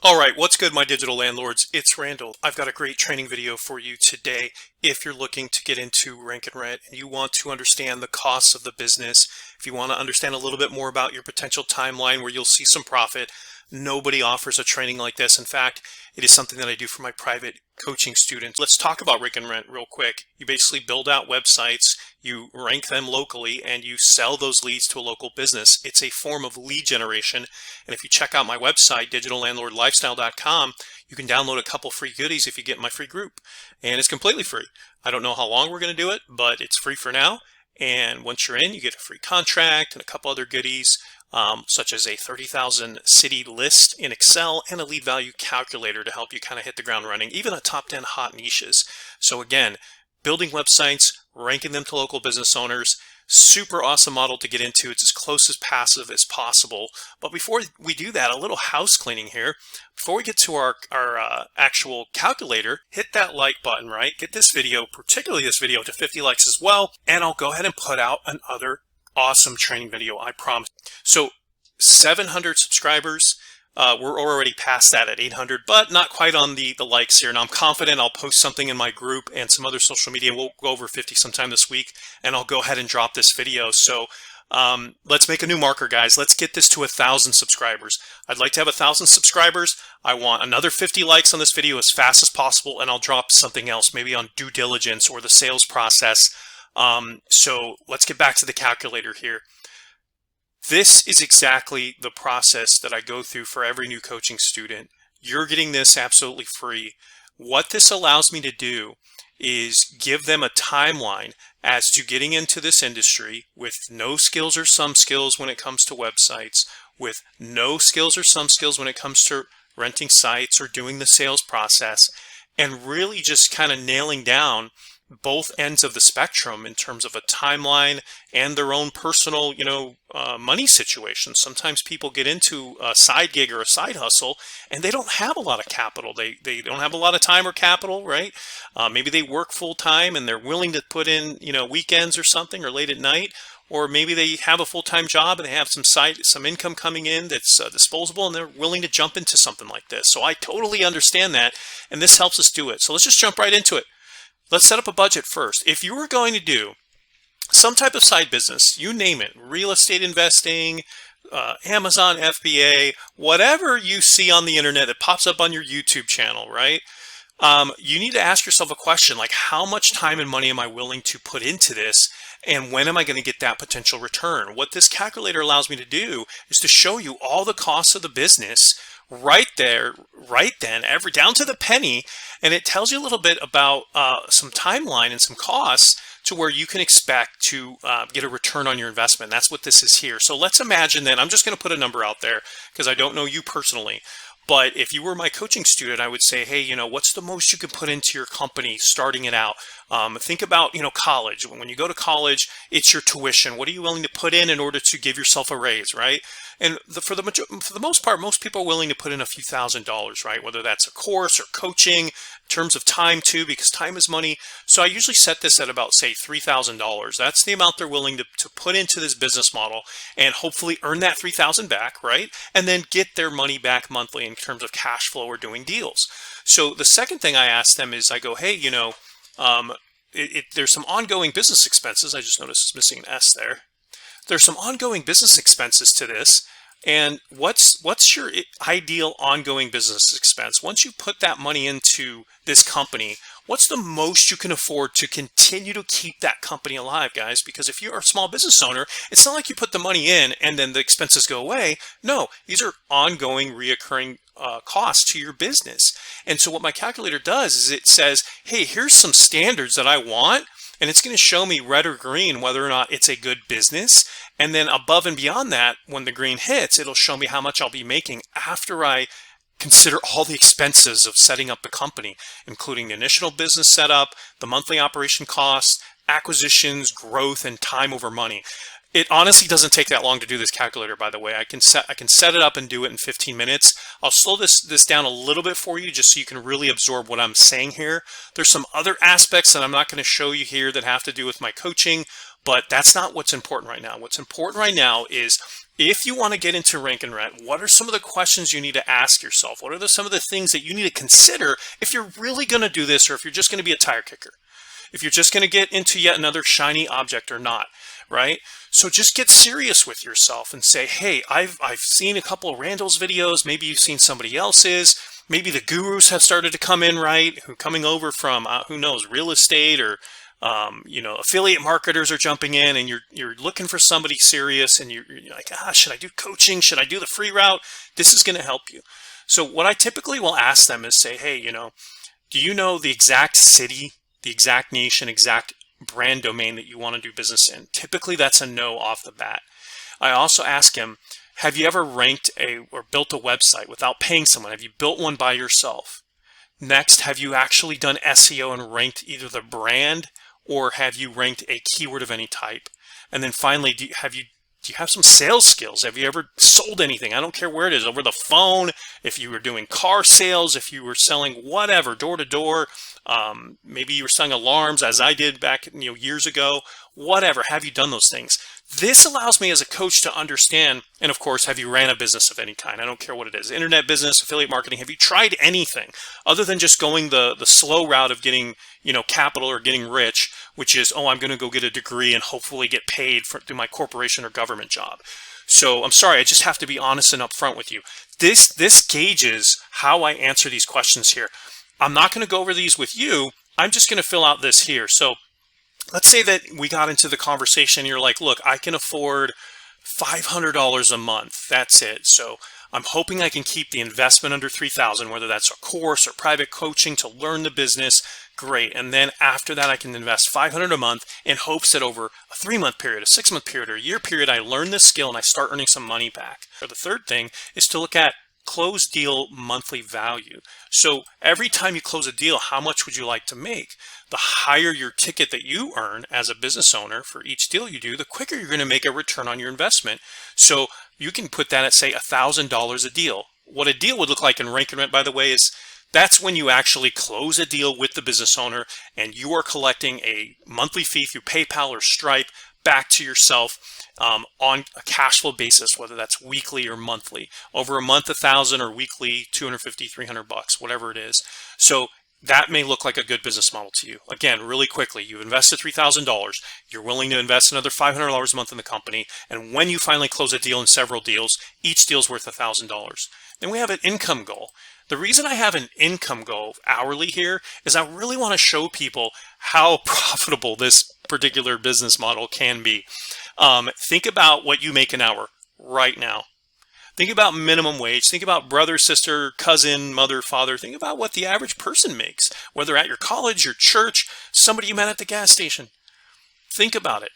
All right, what's good, my digital landlords? It's Randall. I've got a great training video for you today. If you're looking to get into Rank and Rent and you want to understand the costs of the business, if you want to understand a little bit more about your potential timeline where you'll see some profit, nobody offers a training like this. In fact, it is something that I do for my private coaching students. Let's talk about Rank and Rent real quick. You basically build out websites, you rank them locally, and you sell those leads to a local business. It's a form of lead generation. And if you check out my website, digitallandlordlifestyle.com, you can download a couple free goodies if you get in my free group. And it's completely free. I don't know how long we're going to do it, but it's free for now. And once you're in, you get a free contract and a couple other goodies, such as a 30,000 city list in Excel and a lead value calculator to help you kind of hit the ground running, even a top 10 hot niches. So again, building websites, ranking them to local business owners, super awesome model to get into. It's as close as passive as possible. But before we do that, a little house cleaning here. Before we get to our actual calculator, hit that like button, right? Get this video, particularly this video, to 50 likes as well. And I'll go ahead and put out another awesome training video, I promise. So 700 subscribers. We're already past that at 800, but not quite on the likes here. And I'm confident I'll post something in my group and some other social media. We'll go over 50 sometime this week, and I'll go ahead and drop this video. So let's make a new marker, guys. Let's get this to 1,000 subscribers. I'd like to have 1,000 subscribers. I want another 50 likes on this video as fast as possible, and I'll drop something else, maybe on due diligence or the sales process. So let's get back to the calculator here. This is exactly the process that I go through for every new coaching student. You're getting this absolutely free. What this allows me to do is give them a timeline as to getting into this industry with no skills or some skills when it comes to websites, with no skills or some skills when it comes to renting sites or doing the sales process, and really just kind of nailing down both ends of the spectrum in terms of a timeline and their own personal, money situation. Sometimes people get into a side gig or a side hustle and they don't have a lot of capital. They don't have a lot of time or capital, right? Maybe they work full time and they're willing to put in, weekends or something or late at night. Or maybe they have a full-time job and they have some income coming in that's disposable, and they're willing to jump into something like this. So I totally understand that, and this helps us do it. So let's just jump right into it. Let's set up a budget first. If you were going to do some type of side business, you name it, real estate investing, Amazon FBA, whatever you see on the internet that pops up on your YouTube channel, right? You need to ask yourself a question like, how much time and money am I willing to put into this? And when am I going to get that potential return? What this calculator allows me to do is to show you all the costs of the business right there, right then, down to the penny, and it tells you a little bit about some timeline and some costs to where you can expect to get a return on your investment. That's what this is here. So let's imagine that I'm just going to put a number out there because I don't know you personally. But if you were my coaching student, I would say, hey, what's the most you could put into your company starting it out? Think about, college. When you go to college, it's your tuition. What are you willing to put in order to give yourself a raise, right? And for the most part, most people are willing to put in a few $1,000s, right? Whether that's a course or coaching, in terms of time too, because time is money. So I usually set this at about, say, $3,000. That's the amount they're willing to put into this business model and hopefully earn that $3,000 back, right? And then get their money back monthly in terms of cash flow or doing deals. So the second thing I ask them is I go, hey, there's some ongoing business expenses. I just noticed it's missing an S there. There's some ongoing business expenses to this. And what's your ideal ongoing business expense? Once you put that money into this company, what's the most you can afford to continue to keep that company alive, guys? Because if you're a small business owner, it's not like you put the money in and then the expenses go away. No, these are ongoing, reoccurring costs to your business. And so what my calculator does is it says, hey, here's some standards that I want, and it's going to show me red or green whether or not it's a good business. And then above and beyond that, when the green hits, it'll show me how much I'll be making after I consider all the expenses of setting up the company, including the initial business setup, the monthly operation costs, acquisitions, growth, and time over money. It honestly doesn't take that long to do this calculator, by the way. I can set it up and do it in 15 minutes. I'll slow this down a little bit for you just so you can really absorb what I'm saying here. There's some other aspects that I'm not going to show you here that have to do with my coaching, but that's not what's important right now. What's important right now is, if you want to get into rank and rent, what are some of the questions you need to ask yourself? What are some of the things that you need to consider if you're really going to do this, or if you're just going to be a tire kicker? If you're just going to get into yet another shiny object or not, right? So just get serious with yourself and say, hey, I've seen a couple of Randall's videos. Maybe you've seen somebody else's. Maybe the gurus have started to come in, right? Who coming over from, who knows, real estate, or affiliate marketers are jumping in, and you're looking for somebody serious, and you're like, should I do coaching? Should I do the free route? This is going to help you. So what I typically will ask them is say, hey, do you know the exact city, the exact niche, and exact brand domain that you want to do business in? Typically that's a no off the bat. I also ask him, have you ever ranked or built a website without paying someone? Have you built one by yourself? Next, have you actually done SEO and ranked either the brand, or have you ranked a keyword of any type? And then finally, do you have some sales skills? Have you ever sold anything? I don't care where it is, over the phone, if you were doing car sales, if you were selling whatever, door to door, maybe you were selling alarms, as I did back years ago. Whatever, have you done those things? This allows me as a coach to understand. And of course, have you ran a business of any kind? I don't care what it is, internet business, affiliate marketing. Have you tried anything other than just going the slow route of getting capital or getting rich, which is, I'm going to go get a degree and hopefully get paid through my corporation or government job? So I'm sorry, I just have to be honest and upfront with you. This gauges how I answer these questions here. I'm not going to go over these with you. I'm just going to fill out this here. So let's say that we got into the conversation. You're like, look, I can afford $500 a month. That's it. So I'm hoping I can keep the investment under $3,000, whether that's a course or private coaching to learn the business. Great. And then after that, I can invest $500 a month in hopes that over a 3-month period, a 6-month period, or a year period, I learn this skill and I start earning some money back. Or the third thing is to look at closed deal monthly value. So every time you close a deal, how much would you like to make? The higher your ticket that you earn as a business owner for each deal you do, the quicker you're going to make a return on your investment. So you can put that at, say, $1,000 a deal. What a deal would look like in Rank and Rent, by the way, is that's when you actually close a deal with the business owner and you are collecting a monthly fee through PayPal or Stripe back to yourself on a cash flow basis, whether that's weekly or monthly. Over a month, 1,000, or weekly, 250, 300 bucks, whatever it is. So that may look like a good business model to you. Again, really quickly, you've invested $3,000. You're willing to invest another $500 a month in the company. And when you finally close a deal in several deals, each deal's worth $1,000. Then we have an income goal. The reason I have an income goal hourly here is I really want to show people how profitable this particular business model can be. Think about what you make an hour right now. Think about minimum wage. Think about brother, sister, cousin, mother, father. Think about what the average person makes, whether at your college, your church, somebody you met at the gas station. Think about it.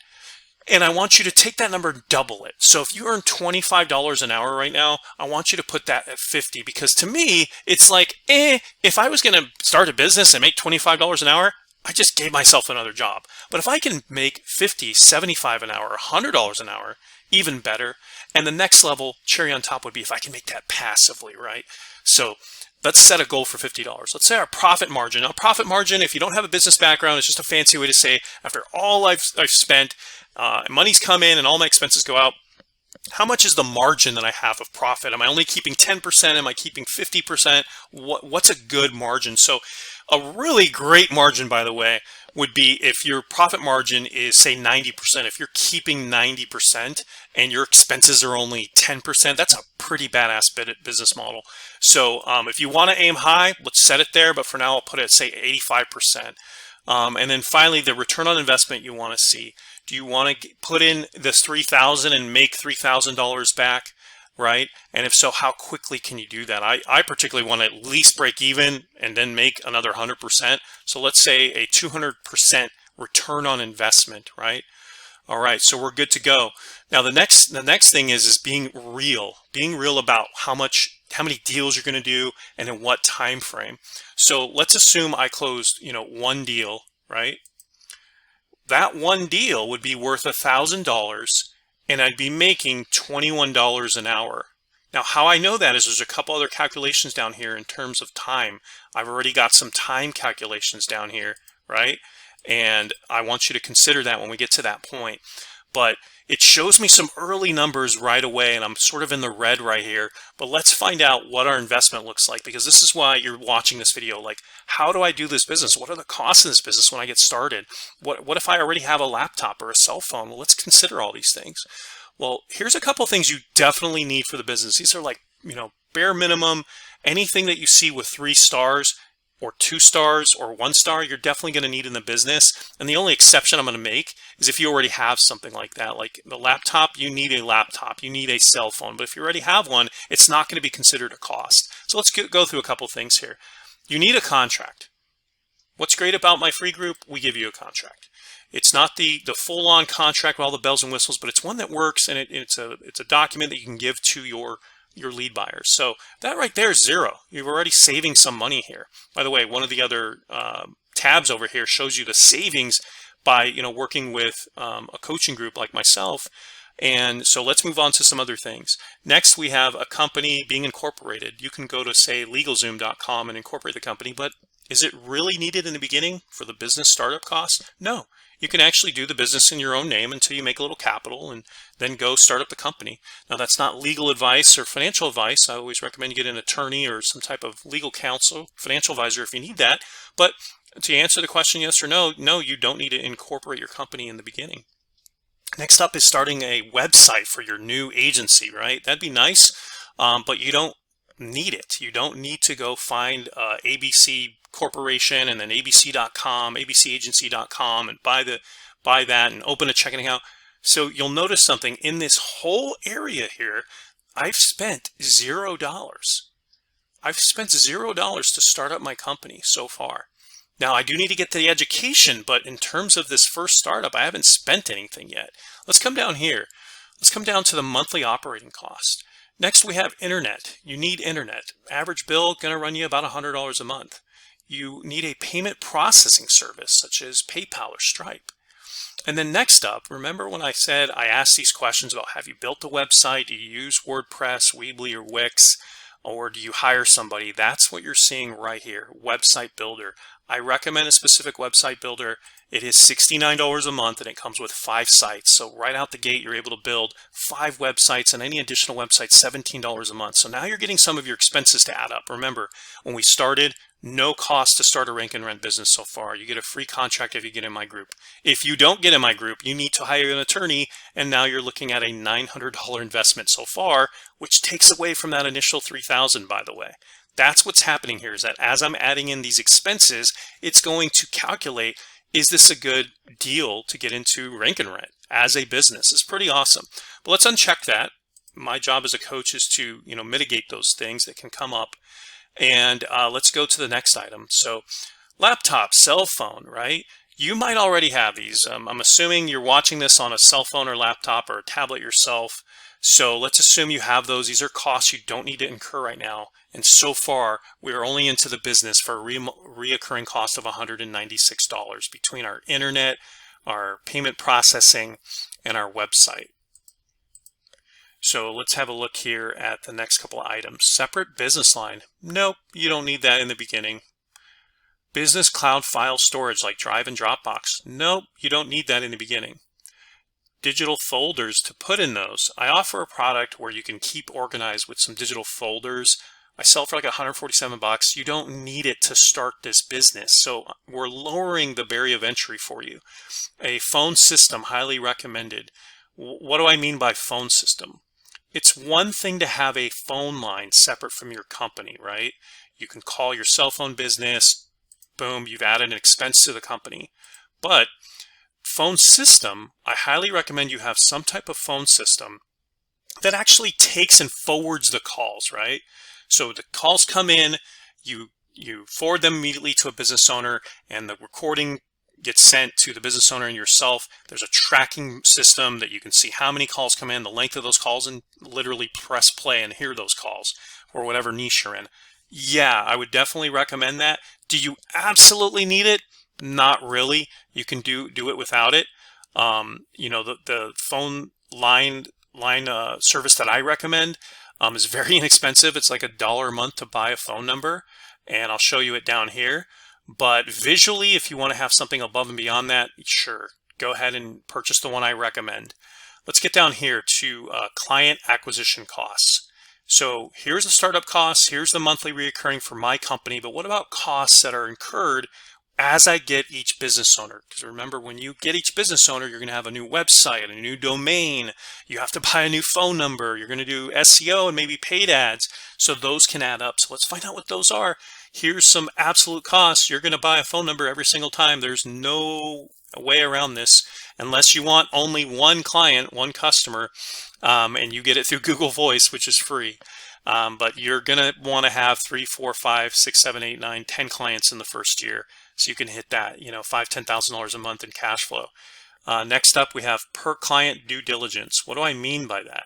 And I want you to take that number and double it. So if you earn $25 an hour right now, I want you to put that at 50, because to me, it's like, if I was going to start a business and make $25 an hour, I just gave myself another job. But if I can make $50, $75 an hour, $100 an hour, even better. And the next level, cherry on top, would be if I can make that passively, right? So let's set a goal for $50. Let's say our profit margin. Now, profit margin, if you don't have a business background, it's just a fancy way to say, after all I've spent, money's come in and all my expenses go out, how much is the margin that I have of profit? Am I only keeping 10%? Am I keeping 50%? What's a good margin? So a really great margin, by the way, would be if your profit margin is, say, 90%. If you're keeping 90% and your expenses are only 10%, that's a pretty badass business model. So if you want to aim high, let's set it there. But for now, I'll put it at, say, 85%. And then finally, the return on investment you want to see. Do you want to put in this $3,000 and make $3,000 back? Right? And if so, how quickly can you do that? I particularly want to at least break even and then make another 100%. So let's say a 200% return on investment, right? All right, so we're good to go. Now the next thing is being real about how many deals you're going to do and in what time frame. So let's assume I closed, one deal, right? That one deal would be worth $1,000, and I'd be making $21 an hour. Now, how I know that is there's a couple other calculations down here in terms of time. I've already got some time calculations down here, right? And I want you to consider that when we get to that point. But it shows me some early numbers right away, and I'm sort of in the red right here. But let's find out what our investment looks like, because this is why you're watching this video. Like, how do I do this business? What are the costs of this business when I get started? What if I already have a laptop or a cell phone? Well, let's consider all these things. Well, here's a couple things you definitely need for the business. These are like, bare minimum. Anything that you see with 3 stars or 2 stars or 1 star, you're definitely going to need in the business. And the only exception I'm going to make is if you already have something like that. Like the laptop, you need a laptop, you need a cell phone. But if you already have one, it's not going to be considered a cost. So let's go through a couple things here. You need a contract. What's great about my free group, we give you a contract. It's not the full-on contract with all the bells and whistles, but it's one that works, and it's a document that you can give to your lead buyers. So that right there is zero. You're already saving some money here. By the way, one of the other tabs over here shows you the savings by working with a coaching group like myself. And so let's move on to some other things. Next, we have a company being incorporated. You can go to, say, LegalZoom.com and incorporate the company, but is it really needed in the beginning for the business startup costs? No. You can actually do the business in your own name until you make a little capital and then go start up the company. Now, that's not legal advice or financial advice. I always recommend you get an attorney or some type of legal counsel, financial advisor if you need that. But to answer the question yes or no, no, you don't need to incorporate your company in the beginning. Next up is starting a website for your new agency, right? That'd be nice, but you don't need it. You don't need to go find ABC Corporation and then abc.com, abcagency.com, and buy that and open a checking account. So you'll notice something in this whole area here. I've spent $0. I've spent $0 to start up my company so far. Now, I do need to get to the education, but in terms of this first startup, I haven't spent anything yet. Let's come down here. Let's come down to the monthly operating cost. Next, we have internet. You need internet. Average bill going to run you about $100 a month. You need a payment processing service such as PayPal or Stripe. And then next up, remember when I said I asked these questions about have you built a website? Do you use WordPress, Weebly, or Wix? Or do you hire somebody? That's what you're seeing right here, website builder. I recommend a specific website builder. It is $69 a month and it comes with 5 sites. So right out the gate, you're able to build 5 websites, and any additional website, $17 a month. So now you're getting some of your expenses to add up. Remember, when we started, no cost to start a rank and rent business so far. You get a free contract if you get in my group. If you don't get in my group, you need to hire an attorney, and now you're looking at a $900 investment so far, which takes away from that initial $3,000, by the way. That's what's happening here, is that as I'm adding in these expenses, it's going to calculate, is this a good deal to get into rank and rent as a business? It's pretty awesome. But let's uncheck that. My job as a coach is to mitigate those things that can come up. And let's go to the next item. So laptop, cell phone, right? You might already have these. I'm assuming you're watching this on a cell phone or laptop or a tablet yourself. So let's assume you have those. These are costs you don't need to incur right now. And so far, we are only into the business for a reoccurring cost of $196 between our internet, our payment processing, and our website. So let's have a look here at the next couple of items. Separate business line. Nope, you don't need that in the beginning. Business cloud file storage like Drive and Dropbox. Nope, you don't need that in the beginning. Digital folders to put in those. I offer a product where you can keep organized with some digital folders. I sell for like $147. You don't need it to start this business. So we're lowering the barrier of entry for you. A phone system, highly recommended. What do I mean by phone system? It's one thing to have a phone line separate from your company, right? You can call your cell phone business, boom, you've added an expense to the company. But phone system, I highly recommend you have some type of phone system that actually takes and forwards the calls, right? So the calls come in, you forward them immediately to a business owner, and the recording gets sent to the business owner and yourself. There's a tracking system that you can see how many calls come in, the length of those calls, and literally press play and hear those calls or whatever niche you're in. Yeah, I would definitely recommend that. Do you absolutely need it? Not really. You can do it without it. The phone line service that I recommend is very inexpensive. It's like $1 a month to buy a phone number, and I'll show you it down here. But visually, if you want to have something above and beyond that, sure, go ahead and purchase the one I recommend. Let's get down here to client acquisition costs. So here's the startup costs, here's the monthly reoccurring for my company, but what about costs that are incurred as I get each business owner? Because remember, when you get each business owner, you're going to have a new website, a new domain, you have to buy a new phone number, you're going to do SEO and maybe paid ads. So those can add up. So let's find out what those are. Here's some absolute costs. You're going to buy a phone number every single time. There's no way around this unless you want only one client, one customer, and you get it through Google Voice, which is free. But you're going to want to have 3, 4, 5, 6, 7, 8, 9, 10 clients in the first year. So you can hit that, $5,000, $10,000 a month in cash flow. Next up, we have per client due diligence. What do I mean by that?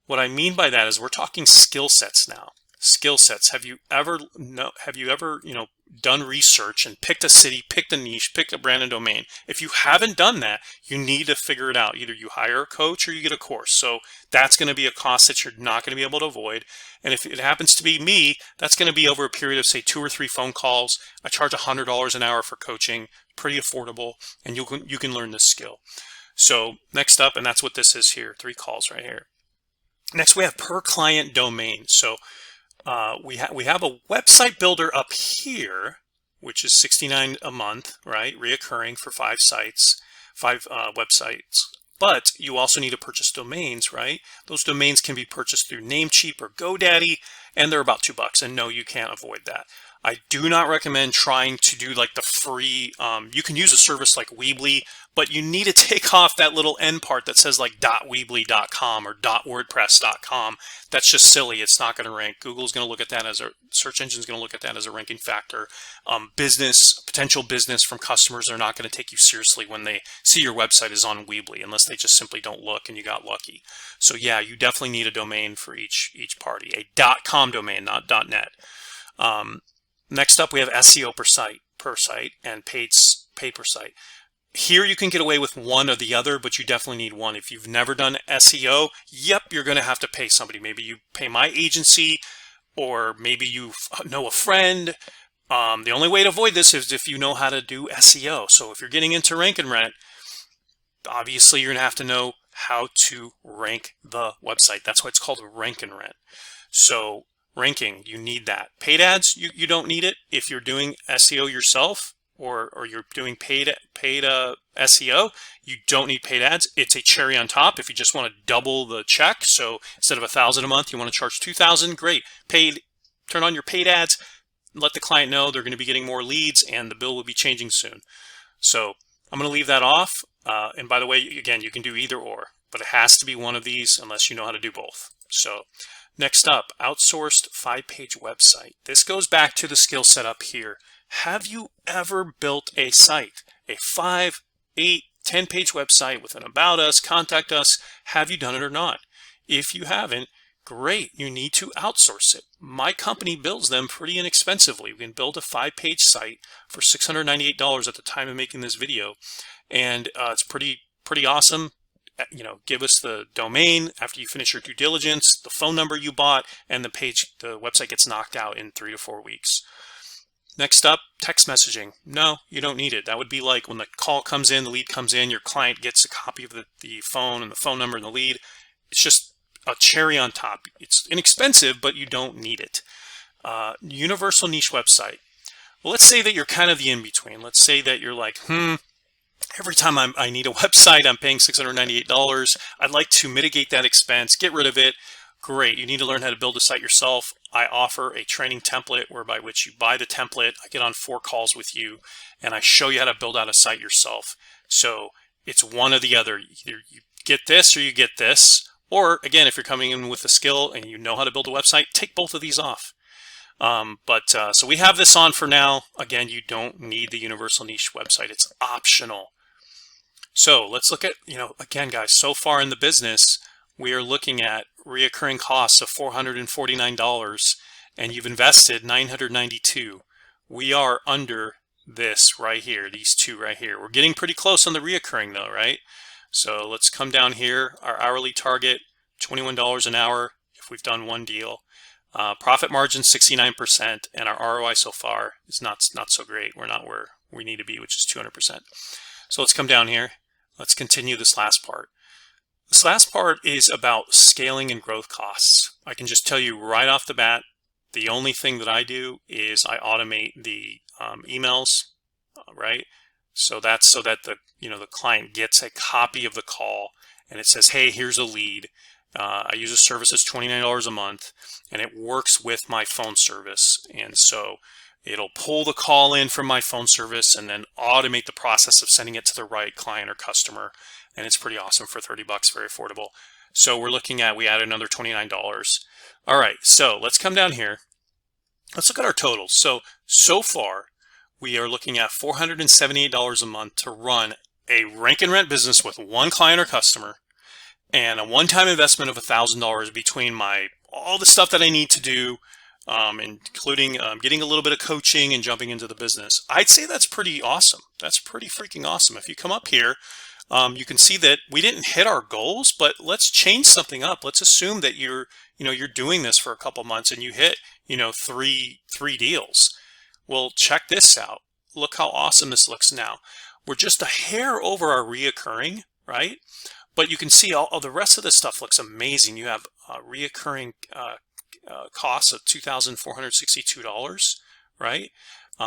What I mean by that is we're talking skill sets now. Skill sets. Have you ever done research and picked a city, picked a niche, picked a brand and domain? If you haven't done that, you need to figure it out. Either you hire a coach or you get a course. So that's going to be a cost that you're not going to be able to avoid. And if it happens to be me, that's going to be over a period of say 2 or 3 phone calls. I charge $100 an hour for coaching, pretty affordable, and you can learn this skill. So next up, and that's what this is here, 3 calls right here. Next, we have per client domain. So we have a website builder up here, which is $69 a month, right? Reoccurring for 5 sites, 5 websites. But you also need to purchase domains, right? Those domains can be purchased through Namecheap or GoDaddy, and they're about $2. And no, you can't avoid that. I do not recommend trying to do like the free, you can use a service like Weebly, but you need to take off that little end part that says like .weebly.com or .wordpress.com. That's just silly. It's not going to rank. Google's going to look at that as a, search engine's going to look at that as a ranking factor. Potential business from customers are not going to take you seriously when they see your website is on Weebly, unless they just simply don't look and you got lucky. So yeah, you definitely need a domain for each party, a .com domain, not .net. Next up, we have SEO per site and paid per site. Here you can get away with one or the other, but you definitely need one. If you've never done SEO, yep, you're going to have to pay somebody. Maybe you pay my agency, or maybe you know a friend. The only way to avoid this is if you know how to do SEO. So if you're getting into rank and rent, obviously you're going to have to know how to rank the website. That's why it's called rank and rent. So ranking, you need that. Paid ads, you don't need it. If you're doing SEO yourself or you're doing paid SEO, you don't need paid ads. It's a cherry on top if you just want to double the check. So instead of $1,000 a month, you want to charge $2,000. Great. Paid. Turn on your paid ads. Let the client know they're going to be getting more leads, and the bill will be changing soon. So I'm going to leave that off. And by the way, again, you can do either or, but it has to be one of these unless you know how to do both. So next up, outsourced 5-page website. This goes back to the skill set up here. Have you ever built a site, a 5, 8, 10-page website with an about us, contact us? Have you done it or not? If you haven't, great, you need to outsource it. My company builds them pretty inexpensively. We can build a 5-page site for $698 at the time of making this video, and it's pretty awesome. Give us the domain after you finish your due diligence, the phone number you bought, and the website gets knocked out in 3 to 4 weeks. Next up, text messaging. No, you don't need it. That would be like when the call comes in, the lead comes in, your client gets a copy of the phone and the phone number and the lead. It's just a cherry on top. It's inexpensive, but you don't need it. Universal niche website. Well, let's say that you're kind of the in-between. Let's say that you're like, every time I need a website, I'm paying $698. I'd like to mitigate that expense, get rid of it. Great, you need to learn how to build a site yourself. I offer a training template whereby which you buy the template, I get on 4 calls with you, and I show you how to build out a site yourself. So it's one or the other. Either you get this or you get this. Or again, if you're coming in with a skill and you know how to build a website, take both of these off. So we have this on for now. Again, you don't need the universal niche website. It's optional. So let's look at, again, guys, so far in the business, we are looking at reoccurring costs of $449, and you've invested $992. We are under this right here, these two right here. We're getting pretty close on the reoccurring though, right? So let's come down here. Our hourly target, $21 an hour if we've done one deal. Profit margin 69%, and our ROI so far is not so great. We're not where we need to be, which is 200%. So let's come down here. Let's continue this last part. This last part is about scaling and growth costs. I can just tell you right off the bat, the only thing that I do is I automate the emails, right? So that's so that the client gets a copy of the call and it says, hey, here's a lead. I use a service that's $29 a month, and it works with my phone service. And so it'll pull the call in from my phone service and then automate the process of sending it to the right client or customer. And it's pretty awesome for 30 bucks, very affordable. So we're looking at, we added another $29. All right, so let's come down here. Let's look at our totals. So far, we are looking at $478 a month to run a rank and rent business with one client or customer, and a one-time investment of $1,000 between all the stuff that I need to do, including getting a little bit of coaching and jumping into the business. I'd say that's pretty awesome. That's pretty freaking awesome. If you come up here, you can see that we didn't hit our goals, but let's change something up. Let's assume that you're doing this for a couple months and you hit, three deals. Well, check this out. Look how awesome this looks now. We're just a hair over our reoccurring, right? But you can see all the rest of this stuff looks amazing. You have reoccurring costs of $2,462, right?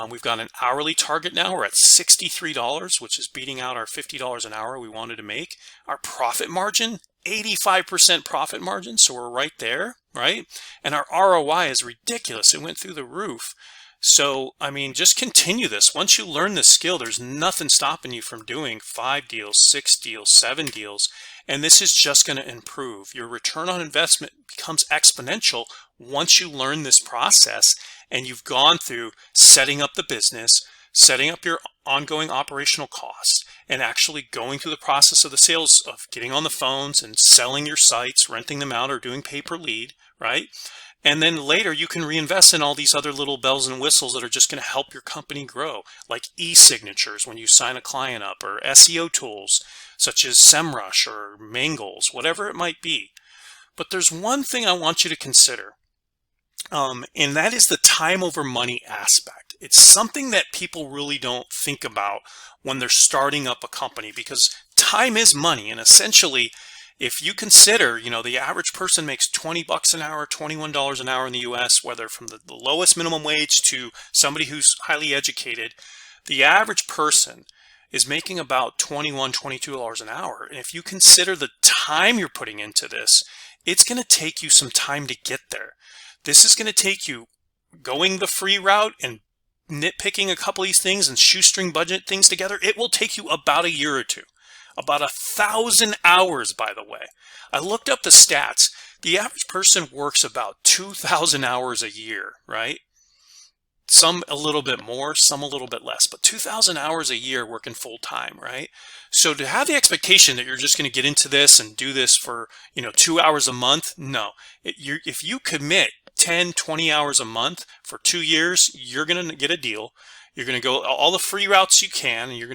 We've got an hourly target now. We're at $63, which is beating out our $50 an hour we wanted to make. Our profit margin, 85% profit margin, so we're right there, right? And our ROI is ridiculous. It went through the roof. So, I mean, just continue this. Once you learn this skill, there's nothing stopping you from doing 5 deals, 6 deals, 7 deals. And this is just going to improve. Your return on investment becomes exponential once you learn this process and you've gone through setting up the business, setting up your ongoing operational costs, and actually going through the process of the sales of getting on the phones and selling your sites, renting them out, or doing pay per lead, right? And then later you can reinvest in all these other little bells and whistles that are just going to help your company grow, like e-signatures when you sign a client up, or SEO tools such as SEMrush or Mangles, whatever it might be. But there's one thing I want you to consider, and that is the time over money aspect. It's something that people really don't think about when they're starting up a company, because time is money. And essentially, if you consider, the average person makes 20 bucks an hour, $21 an hour in the US, whether from the lowest minimum wage to somebody who's highly educated, the average person is making about $21, $22 an hour. And if you consider the time you're putting into this, it's going to take you some time to get there. This is going to take you going the free route and nitpicking a couple of these things and shoestring budget things together. It will take you about a year or two. About 1,000 hours, by the way. I looked up the stats. The average person works about 2,000 hours a year, right? Some a little bit more, some a little bit less, but 2,000 hours a year working full time, right? So to have the expectation that you're just going to get into this and do this for, 2 hours a month, no. If you commit 10, 20 hours a month for 2 years, you're going to get a deal. You're going to go all the free routes you can, and you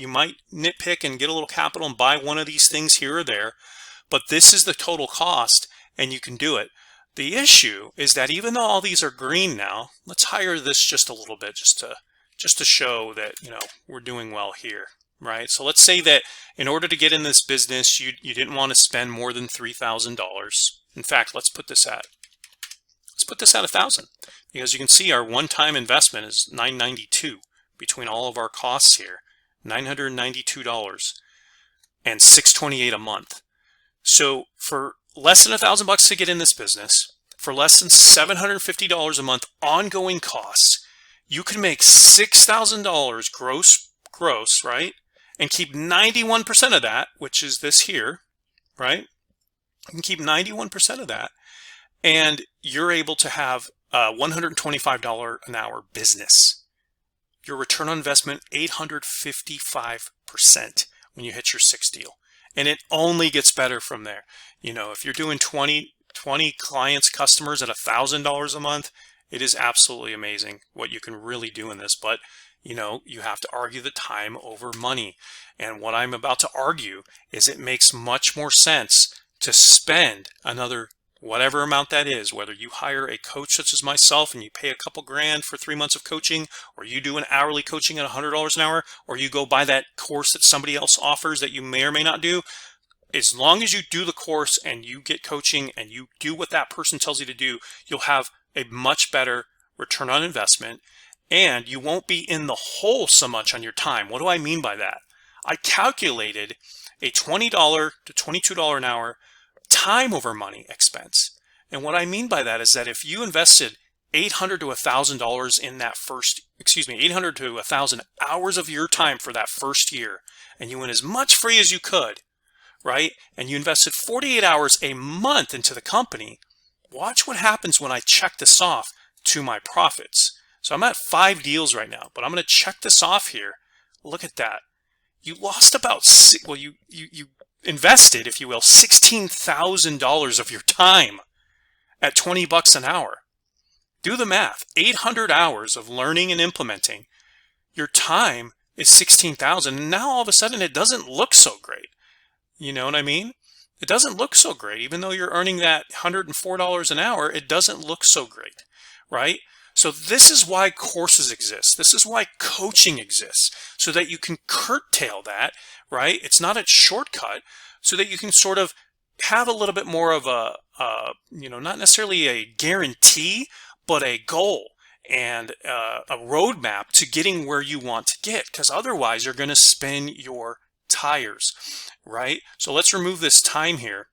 might nitpick and get a little capital and buy one of these things here or there, but this is the total cost, and you can do it. The issue is that even though all these are green now, let's hire this just a little bit, just to show that we're doing well here, right? So let's say that in order to get in this business, you didn't want to spend more than $3,000. In fact, let's put this at 1,000, because you can see our one-time investment is $992 between all of our costs here, $992 and $628 a month. So for less than $1,000 to get in this business, for less than $750 a month ongoing costs, you can make $6,000 gross, right? And keep 91% of that, which is this here, right? You can keep 91% of that, and you're able to have a $125 an hour business. Your return on investment, 855% when you hit your 6th deal. And it only gets better from there. If you're doing 20 clients, customers at $1,000 a month, it is absolutely amazing what you can really do in this. But you have to argue the time over money. And what I'm about to argue is it makes much more sense to spend another whatever amount that is, whether you hire a coach such as myself and you pay a couple grand for 3 months of coaching, or you do an hourly coaching at $100 an hour, or you go buy that course that somebody else offers that you may or may not do. As long as you do the course and you get coaching and you do what that person tells you to do, you'll have a much better return on investment, and you won't be in the hole so much on your time. What do I mean by that? I calculated a $20 to $22 an hour time over money expense. And what I mean by that is that if you invested $800 to $1,000 in that first, 800 to 1,000 hours of your time for that first year, and you went as much free as you could, right? And you invested 48 hours a month into the company, watch what happens when I check this off to my profits. So I'm at 5 deals right now, but I'm going to check this off here. Look at that. You lost about, you invested, if you will, $16,000 of your time at $20 an hour. Do the math. 800 hours of learning and implementing. Your time is 16,000, and now all of a sudden it doesn't look so great. You know what I mean? It doesn't look so great. Even though you're earning that $104 an hour, it doesn't look so great, right? So this is why courses exist. This is why coaching exists, so that you can curtail that, right? It's not a shortcut, so that you can sort of have a little bit more of a, not necessarily a guarantee, but a goal and a roadmap to getting where you want to get, because otherwise you're going to spin your tires, right? So let's remove this time here.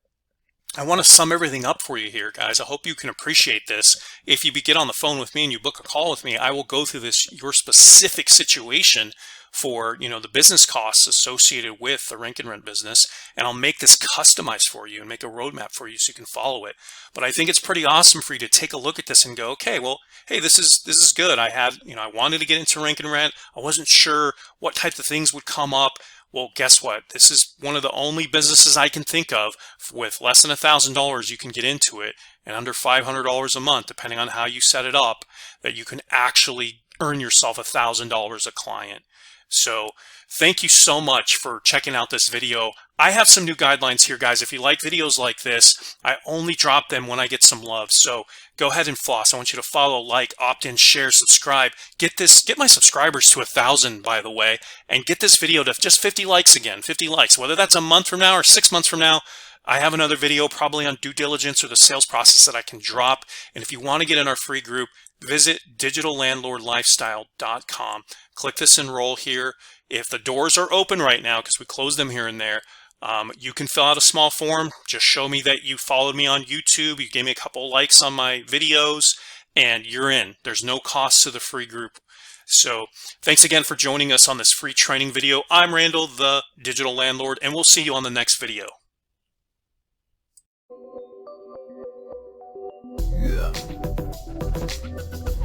I want to sum everything up for you here, guys. I hope you can appreciate this. If you get on the phone with me and you book a call with me, I will go through this, your specific situation for, the business costs associated with the Rank and Rent business, and I'll make this customized for you and make a roadmap for you so you can follow it. But I think it's pretty awesome for you to take a look at this and go, okay, well, hey, this is good. I wanted to get into Rank and Rent. I wasn't sure what type of things would come up. Well, guess what? This is one of the only businesses I can think of with less than $1,000 you can get into it, and under $500 a month, depending on how you set it up, that you can actually earn yourself $1,000 a client. So thank you so much for checking out this video. I have some new guidelines here, guys. If you like videos like this, I only drop them when I get some love. So go ahead and floss. I want you to follow, like, opt in, share, subscribe. Get my subscribers to 1,000, by the way, and get this video to just 50 likes again, 50 likes, whether that's a month from now or 6 months from now. I have another video probably on due diligence or the sales process that I can drop. And if you want to get in our free group, visit digitallandlordlifestyle.com. Click this enroll here. If the doors are open right now, because we close them here and there, you can fill out a small form. Just show me that you followed me on YouTube, you gave me a couple likes on my videos, and you're in. There's no cost to the free group. So thanks again for joining us on this free training video. I'm Randall, the Digital Landlord, and we'll see you on the next video.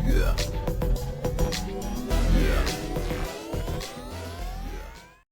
Yeah.